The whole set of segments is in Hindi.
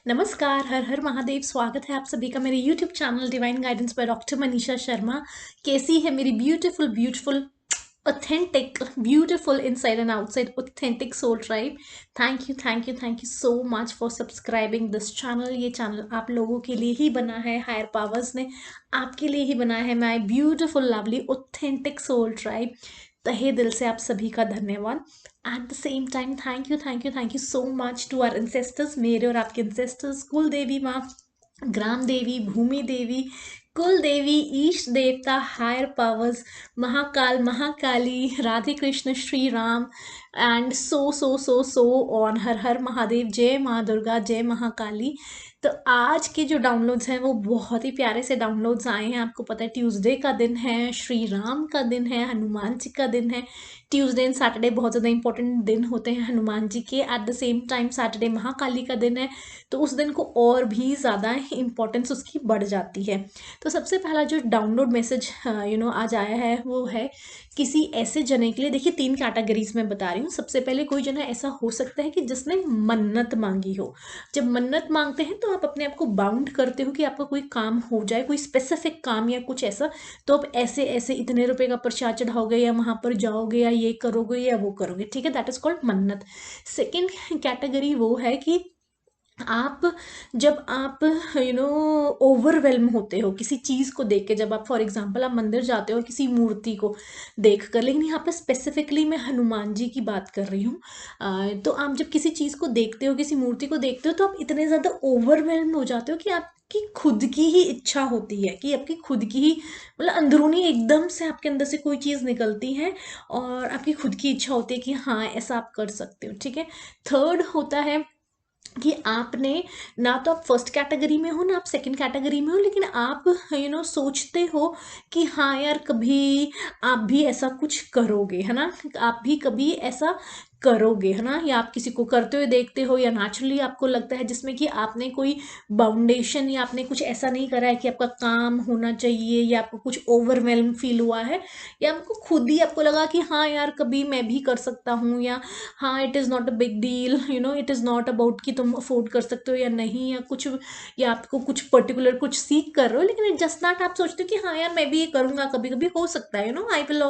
नमस्कार, हर हर महादेव। स्वागत है आप सभी का मेरे YouTube channel divine guidance by doctor Manisha Sharma. कैसी है मेरी beautiful beautiful authentic beautiful inside and outside authentic soul tribe. Thank you so much for subscribing this channel. ये चैनल आप लोगों के लिए ही बना है, हायर पावर्स ने आपके लिए ही बनाया है। My beautiful lovely authentic soul tribe, तहे दिल से आप सभी का धन्यवाद। At the same time thank you so much to our ancestors, मेरे और आपके इंसेस्टर्स, कुल देवी माँ, ग्राम देवी, भूमि देवी, कुल देवी, ईश देवता, higher powers, Mahakal, Mahakali, Radhe Krishna, Shri Ram and so on. हर हर महादेव, जय माँ दुर्गा, जय महाकाली। तो आज के जो डाउनलोड्स हैं वो बहुत ही प्यारे से डाउनलोड्स आए हैं। आपको पता है ट्यूसडे का दिन है, श्री राम का दिन है, हनुमान जी का दिन है। ट्यूसडे एंड सैटरडे बहुत ज़्यादा इंपॉर्टेंट दिन होते हैं हनुमान जी के। Eight the same time Saturday Mahakali का दिन है, तो उस दिन को और भी ज़्यादा इंपॉर्टेंस उसकी बढ़ जाती है। तो सबसे पहला जो डाउनलोड मैसेज आज आया है वो है किसी ऐसे जने के लिए। देखिए 3 कैटेगरीज में बता रही हूँ। सबसे पहले कोई जना ऐसा हो सकता है कि जिसने मन्नत मांगी हो। जब मन्नत मांगते हैं तो आप अपने आप को बाउंड करते हो कि आपका कोई काम हो जाए, कोई स्पेसिफिक काम या कुछ ऐसा। तो आप ऐसे ऐसे इतने रुपए का प्रसाद चढ़ाओगे या वहां पर जाओगे या ये करोगे या वो करोगे, ठीक है, दैट इज कॉल्ड मन्नत। सेकेंड कैटेगरी वो है कि आप जब आप ओवरवेल्म होते हो किसी चीज़ को देख के। जब आप फॉर एग्जांपल आप मंदिर जाते हो किसी मूर्ति को देख कर, लेकिन यहाँ पे स्पेसिफिकली मैं हनुमान जी की बात कर रही हूँ। तो आप जब किसी चीज़ को देखते हो, किसी मूर्ति को देखते हो, तो आप इतने ज़्यादा ओवरवेल्म हो जाते हो कि आपकी खुद की ही इच्छा होती है, कि आपकी खुद की ही मतलब अंदरूनी एकदम से आपके अंदर से कोई चीज़ निकलती है और आपकी खुद की इच्छा होती है कि हाँ ऐसा आप कर सकते हो, ठीक है। थर्ड होता है कि आपने ना तो आप फर्स्ट कैटेगरी में हो ना आप सेकंड कैटेगरी में हो, लेकिन आप सोचते हो कि हाँ यार कभी आप भी ऐसा कुछ करोगे, है ना, आप भी कभी ऐसा करोगे, है ना, या आप किसी को करते हुए देखते हो या नेचुरली आपको लगता है जिसमें कि आपने कोई बाउंडेशन या आपने कुछ ऐसा नहीं करा है कि आपका काम होना चाहिए, या आपको कुछ ओवरवेल्म फील हुआ है, या आपको खुद ही आपको लगा कि हाँ यार कभी मैं भी कर सकता हूँ, या हाँ it is not a big deal, it is not about कि तुम अफोर्ड कर सकते हो या नहीं, या कुछ, या आपको कुछ पर्टिकुलर कुछ सीख कर रहे हो, लेकिन जस्ट नॉट आप सोचते हो कि हाँ यार मैं भी ये करूँगा, कभी कभी हो सकता है, आई विल,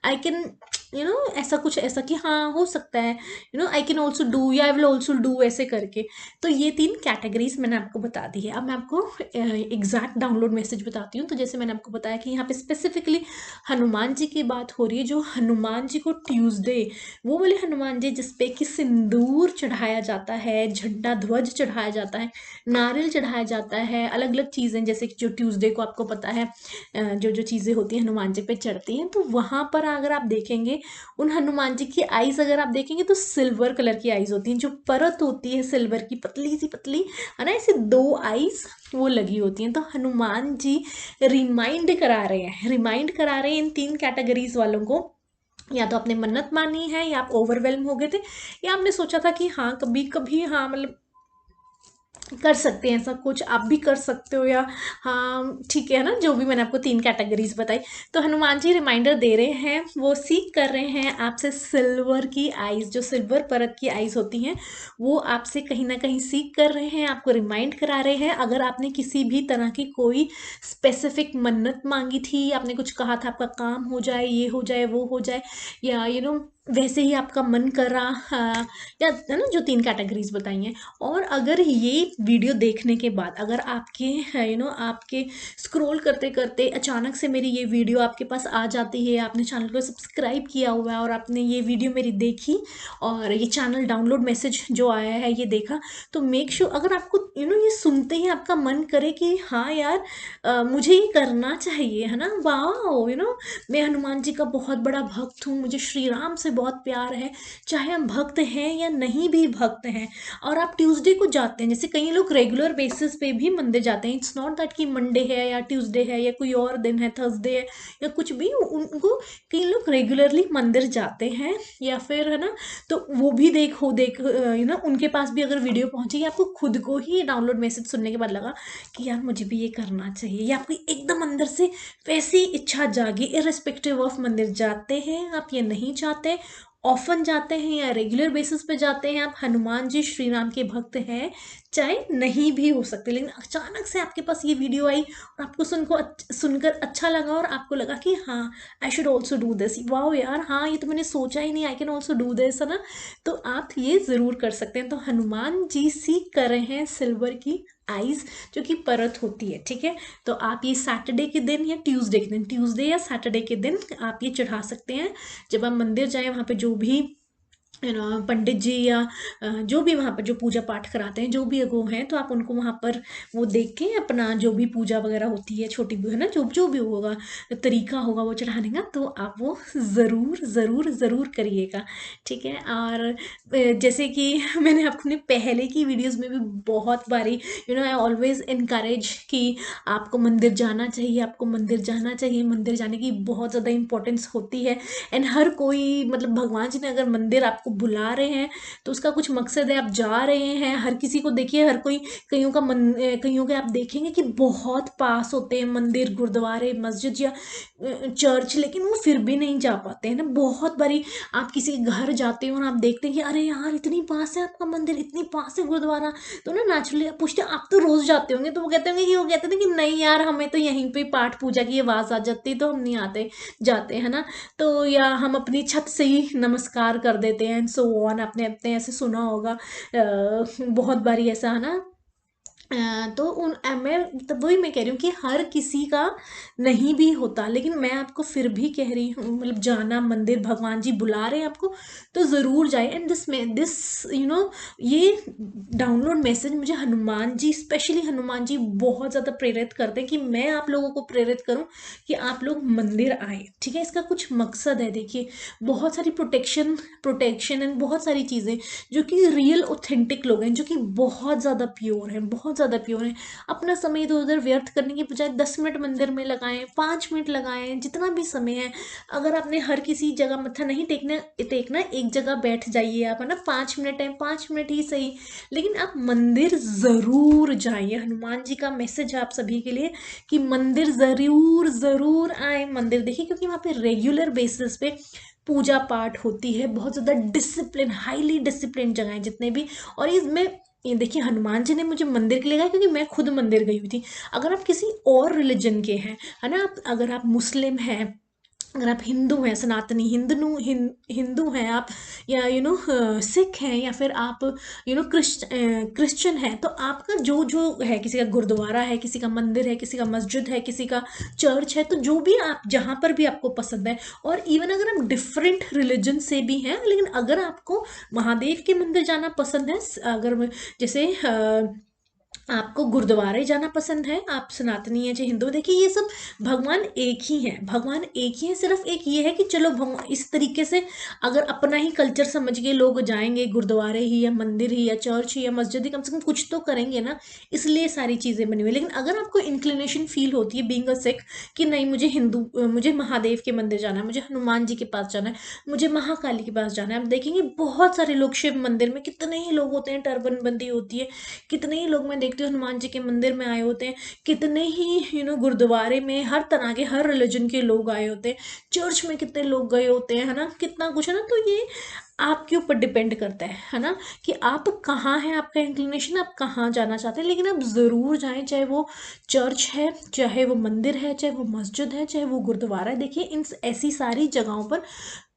आई कैन, ऐसा कुछ ऐसा कि हाँ हो सकता है, आई कैन ऑल्सो डू, या आई विल ऑल्सो डू, ऐसे करके। तो ये 3 कैटेगरीज मैंने आपको बता दी है। अब मैं आपको एग्जैक्ट डाउनलोड मैसेज बताती हूँ। तो जैसे मैंने आपको बताया कि यहाँ पे स्पेसिफिकली हनुमान जी की बात हो रही है। जो हनुमान जी को ट्यूसडे, वो वाले हनुमान जी जिसपे कि सिंदूर चढ़ाया जाता है, झंडा ध्वज चढ़ाया जाता है, नारियल चढ़ाया जाता है, अलग अलग चीज़ें, जैसे कि जो ट्यूसडे को आपको पता है जो जो चीज़ें होती हैं हनुमान जी पे चढ़ती हैं। तो वहाँ पर अगर आप देखेंगे उन हनुमान जी की आईज अगर आप देखेंगे तो सिल्वर कलर की आईज होती हैं। जो परत होती है सिल्वर की, पतली सी पतली, है ना, ऐसे 2 आईज वो लगी होती हैं। तो हनुमान जी रिमाइंड करा रहे हैं इन 3 कैटेगरीज वालों को। या तो आपने मन्नत मानी है, या आप ओवरवेल्म हो गए थे, या आपने सोचा था कि हाँ कभी कभी हाँ मतलब कर सकते हैं ऐसा कुछ, आप भी कर सकते हो, या हाँ ठीक है ना, जो भी मैंने आपको 3 कैटेगरीज बताई। तो हनुमान जी रिमाइंडर दे रहे हैं, वो सीख कर रहे हैं आपसे सिल्वर की आईज, जो सिल्वर परत की आईज होती हैं, वो आपसे कहीं ना कहीं सीख कर रहे हैं, आपको रिमाइंड करा रहे हैं। अगर आपने किसी भी तरह की कोई स्पेसिफिक मन्नत मांगी थी, आपने कुछ कहा था आपका काम हो जाए, ये हो जाए, वो हो जाए, या वैसे ही आपका मन कर रहा, या है ना, जो 3 कैटेगरीज बताई हैं। और अगर ये वीडियो देखने के बाद अगर आपके आपके स्क्रॉल करते करते अचानक से मेरी ये वीडियो आपके पास आ जाती है, आपने चैनल को सब्सक्राइब किया हुआ है और आपने ये वीडियो मेरी देखी और ये चैनल डाउनलोड मैसेज जो आया है ये देखा, तो मेक श्योर अगर आपको ये सुनते ही आपका मन करे कि हाँ यार मुझे ये करना चाहिए, है ना, वाह, मैं हनुमान जी का बहुत बड़ा भक्त हूँ, मुझे श्री राम से बहुत प्यार है, चाहे हम भक्त हैं या नहीं भी भक्त हैं, और आप ट्यूसडे को जाते हैं, जैसे कई लोग रेगुलर बेसिस पे भी मंदिर जाते हैं। इट्स नॉट दैट कि मंडे है या ट्यूसडे है या कोई और दिन है, थर्सडे है या कुछ भी, उनको कई लोग रेगुलरली मंदिर जाते हैं, या फिर है ना, तो वो भी देख उनके पास भी अगर वीडियो पहुंचेगी, आपको खुद को ही डाउनलोड मैसेज सुनने के बाद लगा कि यार मुझे भी ये करना चाहिए, या आपको एकदम अंदर से वैसी इच्छा जागी, इररिस्पेक्टिव ऑफ मंदिर जाते हैं आप या नहीं जाते, ऑफन जाते हैं या रेगुलर बेसिस पे जाते हैं, आप हनुमान जी श्री राम के भक्त हैं, चाहे नहीं भी हो सकते, लेकिन अचानक से आपके पास ये वीडियो आई और आपको सुनकर अच्छा लगा और आपको लगा कि हाँ I should also do this, wow यार, हाँ ये तो मैंने सोचा ही नहीं, I can also do this, है ना। तो आप ये ज़रूर कर सकते हैं। तो हनुमान जी सीख कर रहे हैं सिल्वर की आइज, जो कि परत होती है, ठीक है। तो आप ये सैटरडे के दिन या ट्यूसडे के दिन, ट्यूसडे या सैटरडे के दिन आप ये चढ़ा सकते हैं। जब आप मंदिर जाएं, वहाँ पे जो भी पंडित जी या जो भी वहाँ पर जो पूजा पाठ कराते हैं, जो भी वो हैं, तो आप उनको वहाँ पर वो देख के अपना जो भी पूजा वगैरह होती है छोटी है ना, जो जो भी होगा तरीका होगा वो चढ़ाने का, तो आप वो ज़रूर ज़रूर ज़रूर करिएगा, ठीक है। और जैसे कि मैंने अपने पहले की वीडियोस में भी बहुत बारी आई ऑलवेज इनकरेज कि आपको मंदिर जाना चाहिए, आपको मंदिर जाना चाहिए, मंदिर जाने की बहुत ज़्यादा इंपॉर्टेंस होती है। एंड हर कोई, मतलब भगवान जी ने अगर मंदिर आपको बुला रहे हैं तो उसका कुछ मकसद है, आप जा रहे हैं। हर किसी को देखिए, हर कोई, कईयों के आप देखेंगे कि बहुत पास होते हैं मंदिर, गुरुद्वारे, मस्जिद या चर्च, लेकिन वो फिर भी नहीं जा पाते हैं ना। बहुत बारी आप किसी के घर जाते हो और आप देखते हैं कि अरे यार इतनी पास है आपका मंदिर, इतनी पास है गुरुद्वारा, तो ना नेचुरली आप पूछते हैं आप तो रोज जाते होंगे, तो वो कहते होंगे कि नहीं यार, हमें तो यहीं पे पाठ पूजा की आवाज आ जाती, तो हम नहीं आते जाते, है ना। तो या हम अपनी छत से ही नमस्कार कर देते हैं, सो ऑन, आपने अपने ऐसे सुना होगा बहुत बारी ऐसा, है ना। तो मैं तो वही मैं कह रही हूँ कि हर किसी का नहीं भी होता, लेकिन मैं आपको फिर भी कह रही हूँ, मतलब जाना मंदिर, भगवान जी बुला रहे हैं आपको तो ज़रूर जाए। एंड दिस ये डाउनलोड मैसेज मुझे हनुमान जी, स्पेशली हनुमान जी बहुत ज़्यादा प्रेरित करते हैं कि मैं आप लोगों को प्रेरित करूँ कि आप लोग मंदिर आए, ठीक है। इसका कुछ मकसद है, देखिए बहुत सारी प्रोटेक्शन एंड बहुत सारी चीज़ें, जो कि रियल ऑथेंटिक लोग हैं, जो कि बहुत ज़्यादा प्योर हैं, बहुत ज़्यादा प्योर हैं। अपना समय इधर उधर व्यर्थ करने की बजाय 10 मिनट मंदिर में लगाएं, 5 मिनट लगाएं, जितना भी समय है। अगर आपने हर किसी जगह मत्था नहीं टेकना, एक जगह बैठ जाइए आप, है ना, 5 मिनट है, 5 मिनट ही सही, लेकिन आप मंदिर ज़रूर जाइए। हनुमान जी का मैसेज है आप सभी के लिए कि मंदिर ज़रूर ज़रूर आए, मंदिर देखिए, क्योंकि वहाँ पे रेगुलर बेसिस पे पूजा पाठ होती है, बहुत ज़्यादा डिसिप्लिन, हाईली डिसिप्लिन जगह है जितने भी। और इसमें ये देखिए, हनुमान जी ने मुझे मंदिर के लिए गया क्योंकि मैं खुद मंदिर गई हुई थी। अगर आप किसी और रिलीजन के हैं, है ना, आप अगर आप मुस्लिम हैं, अगर आप हिंदू हैं, सनातनी हिंदू हैं आप, या सिख हैं, या फिर आप क्रिश्चियन हैं, तो आपका जो जो है, किसी का गुरुद्वारा है, किसी का मंदिर है, किसी का मस्जिद है, किसी का चर्च है, तो जो भी आप जहाँ पर भी आपको पसंद है, और इवन अगर आप डिफरेंट रिलीजन से भी हैं, लेकिन अगर आपको महादेव के मंदिर जाना पसंद है, अगर जैसे आपको गुरुद्वारे जाना पसंद है, आप सनातनी है चाहे हिंदू, देखिए ये सब भगवान एक ही है, भगवान एक ही है। सिर्फ एक ये है कि चलो भगवान इस तरीके से अगर अपना ही कल्चर समझ के लोग जाएंगे गुरुद्वारे ही या मंदिर ही या चर्च ही या मस्जिद ही, कम से कम कुछ तो करेंगे ना, इसलिए सारी चीज़ें बनी हुई। लेकिन अगर आपको इंक्लिनेशन फील होती है बीइंग अ सिख कि नहीं, मुझे महादेव के मंदिर जाना है, मुझे हनुमान जी के पास जाना है, मुझे महाकाली के पास जाना है, आप देखेंगे बहुत सारे लोग शिव मंदिर में, कितने ही लोग होते हैं, टर्बन बंदी होती है, कितने ही लोग मैं देखती हूँ हनुमान जी के मंदिर में आए होते हैं, कितने ही गुरुद्वारे में हर तरह के, हर रिलीजन के लोग आए होते हैं, चर्च में कितने लोग गए होते हैं, है ना, कितना कुछ है ना। तो ये आपके ऊपर डिपेंड करता है ना, कि आप कहाँ हैं, आपका इंक्लिनेशन, आप कहाँ जाना चाहते हैं, लेकिन आप ज़रूर जाएं, चाहे वो चर्च है, चाहे वो मंदिर है, चाहे वो मस्जिद है, चाहे वो गुरुद्वारा है। देखिए इन ऐसी सारी जगहों पर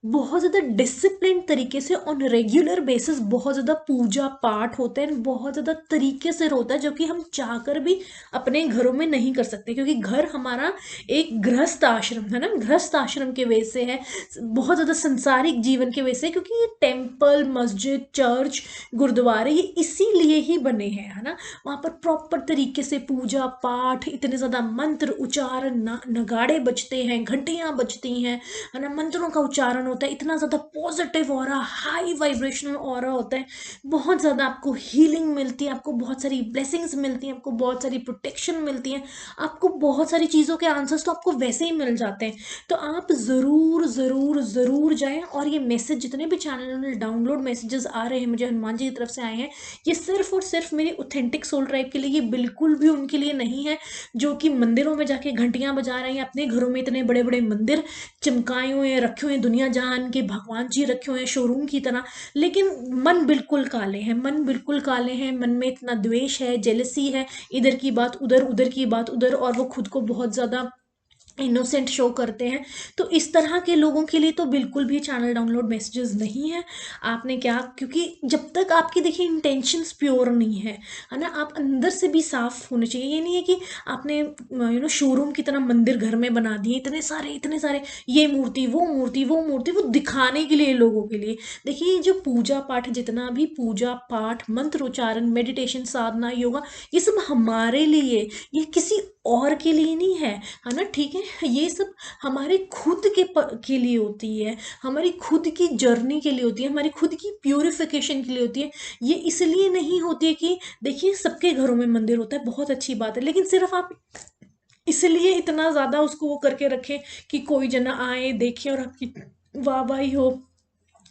बहुत ज़्यादा डिसिप्लिन तरीके से ऑन रेगुलर बेसिस बहुत ज़्यादा पूजा पाठ होते हैं, बहुत ज़्यादा तरीके से होता है, जो कि हम चाहकर भी अपने घरों में नहीं कर सकते, क्योंकि घर हमारा एक गृहस्थ आश्रम है ना, गृहस्थ आश्रम के वजह से है, बहुत ज़्यादा संसारिक जीवन के वजह से, क्योंकि ये टेम्पल, मस्जिद, चर्च, गुरुद्वारे ये इसीलिए ही बने हैं, है ना। वहाँ पर प्रॉपर तरीके से पूजा पाठ, इतने ज़्यादा मंत्र उच्चारण, नगाड़े बजते हैं, घंटियाँ बजती हैं, है ना, मंत्रों का उच्चारण होता है, इतना ज़्यादा positive aura, high vibrational aura होता है, बहुत ज़्यादा आपको हीलिंग मिलती है, आपको बहुत सारी ब्लेसिंग्स मिलती हैं, आपको बहुत सारी प्रोटेक्शन मिलती है, आपको बहुत सारी चीज़ों के आंसर्स तो आपको वैसे ही मिल जाते हैं। तो आप ज़रूर ज़रूर ज़रूर जाएं। और ये मैसेज, जितने भी चैनल में डाउनलोड मैसेजेस आ रहे हैं मुझे हनुमान जी की तरफ से आए हैं, ये सिर्फ और सिर्फ मेरी ऑथेंटिक सोल ट्राइब के लिए, ये बिल्कुल भी उनके लिए नहीं है जो कि मंदिरों में जाके घंटियाँ बजा रहे हैं, अपने घरों में इतने बड़े बड़े मंदिर चिमकाए हुए रखे हुए, दुनिया जहाँ जान के भगवान जी रखे हुए हैं शोरूम की तरह, लेकिन मन बिल्कुल काले हैं, मन बिल्कुल काले हैं, मन में इतना द्वेष है, जेलसी है, इधर की बात उधर, उधर की बात उधर, और वो खुद को बहुत ज़्यादा इनोसेंट शो करते हैं। तो इस तरह के लोगों के लिए तो बिल्कुल भी चैनल डाउनलोड मैसेजेस नहीं है। आपने क्या, क्योंकि जब तक आपकी देखिए इंटेंशंस प्योर नहीं है ना, आप अंदर से भी साफ होने चाहिए। ये नहीं है कि आपने शोरूम की तरह मंदिर घर में बना दिए, इतने सारे, ये मूर्ति वो मूर्ति वो मूर्ति, वो दिखाने के लिए लोगों के लिए। देखिए जो पूजा पाठ, जितना भी पूजा पाठ, मंत्र उच्चारण, मेडिटेशन, साधना, योगा, ये सब हमारे लिए, ये किसी और के लिए नहीं है ना, ठीक है। ये सब हमारे खुद के लिए होती है, हमारी खुद की जर्नी के लिए होती है, हमारी खुद की प्यूरिफिकेशन के लिए होती है। ये इसलिए नहीं होती है कि देखिए सबके घरों में मंदिर होता है, बहुत अच्छी बात है, लेकिन सिर्फ आप इसलिए इतना ज़्यादा उसको वो करके रखें कि कोई जना आए देखे और आपकी वाहवाही हो,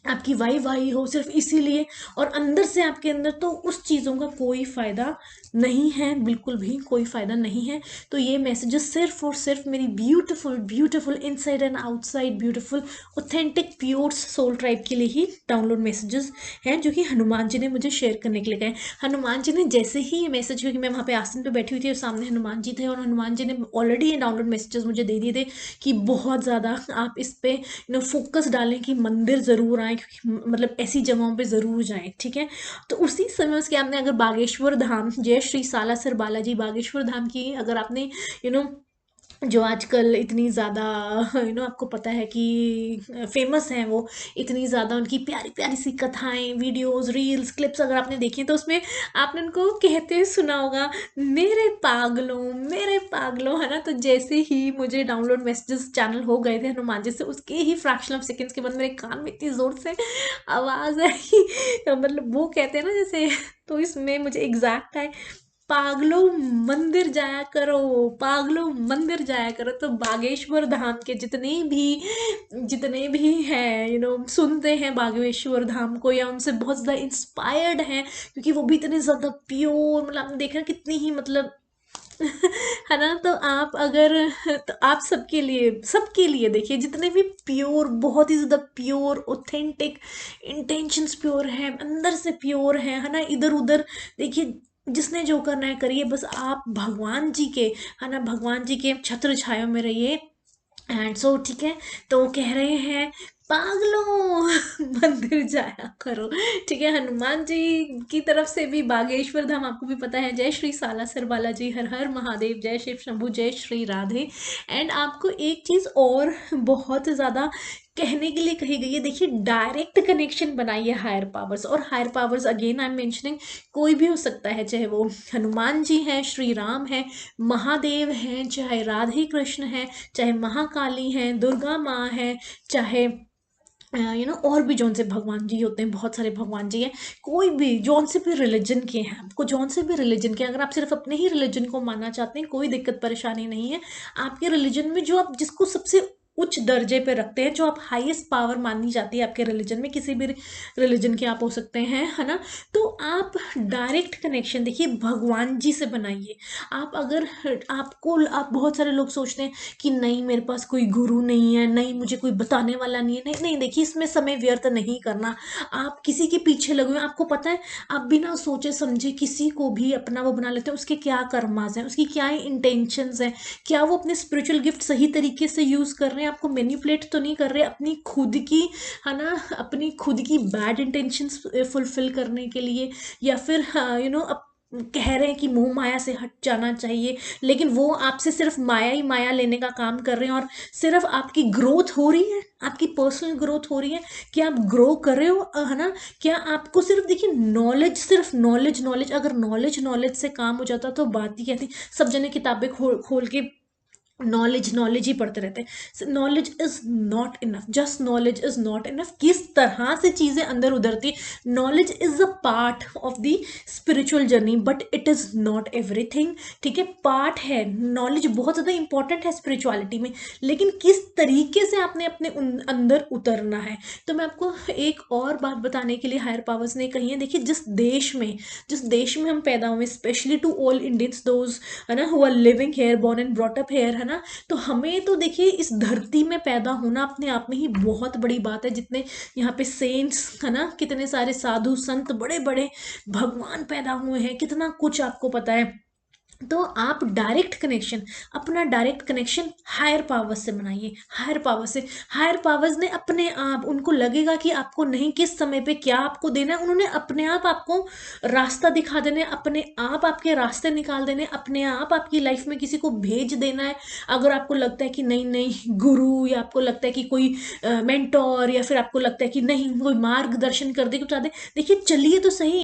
आपकी वाई हो, सिर्फ इसीलिए, और अंदर से आपके अंदर तो उस चीज़ों का कोई फ़ायदा नहीं है, बिल्कुल भी कोई फ़ायदा नहीं है। तो ये मैसेजेस सिर्फ और सिर्फ मेरी beautiful beautiful inside and outside beautiful authentic pure soul tribe के लिए ही डाउनलोड मैसेजेस हैं, जो कि हनुमान जी ने मुझे शेयर करने के लिए कहे। हनुमान जी ने जैसे ही ये मैसेज, क्योंकि मैं वहाँ पे आसन पे बैठी हुई थी और सामने हनुमान जी थे, और हनुमान जी ने ऑलरेडी ये डाउनलोड मैसेजेस मुझे दे दिए थे कि बहुत ज़्यादा आप इस पे फोकस डालें कि मंदिर ज़रूर आए, क्योंकि मतलब ऐसी जगहों पे ज़रूर जाएं, ठीक है। तो उसी समय उसके आपने अगर बागेश्वर धाम, जय श्री सालासर बालाजी बागेश्वर धाम की अगर आपने यू नो जो आजकल इतनी ज़्यादा आपको पता है कि फेमस हैं वो, इतनी ज़्यादा उनकी प्यारी प्यारी सी कथाएं, वीडियोस, रील्स, क्लिप्स अगर आपने देखी तो उसमें आपने उनको कहते हुए सुना होगा, मेरे पागलों, है ना। तो जैसे ही मुझे डाउनलोड मैसेजेस चैनल हो गए थे हनुमान जी से, उसके ही फ्रैक्शन ऑफ सेकेंड्स के बाद मेरे कान में इतनी ज़ोर से आवाज़ आई मतलब वो कहते हैं ना जैसे, तो इसमें मुझे एग्जैक्ट है, पागलों मंदिर जाया करो, पागलों मंदिर जाया करो। तो बागेश्वर धाम के जितने भी हैं सुनते हैं बागेश्वर धाम को, या उनसे बहुत ज़्यादा इंस्पायर्ड हैं, क्योंकि वो भी इतने ज़्यादा प्योर, मतलब आपने देखा कितनी ही मतलब है ना। तो आप अगर, तो आप सबके लिए देखिए, जितने भी प्योर, बहुत ही ज़्यादा प्योर ऑथेंटिक इंटेंशंस प्योर हैं, अंदर से प्योर हैं, है ना। इधर उधर देखिए, जिसने जो करना है करिए, बस आप भगवान जी के, है ना, भगवान जी के छत्र छाया में रहिए। एंड सो ठीक है, तो कह रहे हैं पागलों मंदिर जाया करो, ठीक है। हनुमान जी की तरफ से भी बागेश्वर धाम आपको भी पता है, जय श्री सालासर बालाजी, हर हर महादेव, जय शिव शंभू, जय श्री राधे। एंड आपको एक चीज़ और बहुत ज़्यादा कहने के लिए कही गई है, देखिए डायरेक्ट कनेक्शन बनाइए हायर पावर्स, और higher powers again I am mentioning, कोई भी हो सकता है, चाहे वो हनुमान जी हैं, श्री राम हैं, महादेव हैं, चाहे राधे कृष्ण हैं, चाहे महाकाली हैं, दुर्गा माँ हैं, चाहे और भी जौन से भगवान जी होते हैं, बहुत सारे भगवान जी हैं, कोई भी जौन से भी रिलीजन के हैं, आपको जौन से भी रिलीजन के, अगर आप सिर्फ अपने ही रिलीजन को मानना चाहते हैं, कोई दिक्कत परेशानी नहीं है। आपके रिलीजन में जो आप जिसको सबसे उच्च दर्जे पे रखते हैं, जो आप हाईएस्ट पावर मानी जाती है आपके रिलीजन में, किसी भी रिलीजन के आप हो सकते हैं, है ना। तो आप डायरेक्ट कनेक्शन देखिए भगवान जी से बनाइए। आप अगर आप बहुत सारे लोग सोचते हैं कि नहीं मेरे पास कोई गुरु नहीं है, नहीं मुझे कोई बताने वाला नहीं है, नहीं नहीं, देखिए इसमें समय व्यर्थ नहीं करना। आप किसी के पीछे लगे हुए हैं, आपको पता है आप बिना सोचे समझे किसी को भी अपना वो बना लेते हैं, उसके क्या कर्मास हैं, उसकी क्या इंटेंशंस हैं, क्या वो अपने स्पिरिचुअल गिफ्ट सही तरीके से यूज़ कर रहे हैं, आपको मैनिपुलेट तो नहीं कर रहे अपनी खुद की, है ना, अपनी खुद की बैड इंटेंशंस फुलफिल करने के लिए, या फिर कह रहे हैं कि मोह माया से हट जाना चाहिए, लेकिन वो आपसे सिर्फ माया ही माया लेने का काम कर रहे हैं, और सिर्फ आपकी ग्रोथ हो रही है, आपकी पर्सनल ग्रोथ हो रही है, क्या आप ग्रो कर रहे हो, है ना। क्या आपको सिर्फ देखिए नॉलेज, सिर्फ नॉलेज, अगर नॉलेज से काम हो जाता तो बात ही क्या थी। सब जने किताबें खोल के नॉलेज ही पढ़ते रहते हैं। Knowledge is not enough, just knowledge is not enough. किस तरह से चीज़ें अंदर उधरती, knowledge is a part of the spiritual journey, but it is not everything, ठीक है। पार्ट है, नॉलेज बहुत ज़्यादा इंपॉर्टेंट है स्पिरिचुअलिटी में, लेकिन किस तरीके से आपने अपने अंदर उतरना है। तो मैं आपको एक और बात बताने के लिए हायर पावर्स ने कही है, देखिए जिस देश में हम पैदा हुए, specially to all Indians, those है ना who are living here, born and brought up here, है ना, ना। तो हमें तो देखिए इस धरती में पैदा होना अपने आप में ही बहुत बड़ी बात है। जितने यहाँ पे सेंट्स है ना, कितने सारे साधु संत बड़े बड़े भगवान पैदा हुए हैं, कितना कुछ आपको पता है। तो आप डायरेक्ट कनेक्शन, अपना डायरेक्ट कनेक्शन हायर पावर्स से बनाइए, हायर पावर से। हायर पावर्स ने अपने आप, उनको लगेगा कि आपको नहीं किस समय पे क्या आपको देना है, उन्होंने अपने आप आपको रास्ता दिखा देना है, अपने आप आपके रास्ते निकाल देने, अपने आप आपकी लाइफ में किसी को भेज देना है। अगर आपको लगता है कि नहीं नहीं गुरु, या आपको लगता है कि कोई मेंटोर, या फिर आपको लगता है कि नहीं कोई मार्गदर्शन कर दे, कुछ दे, देखिए चलिए तो सही।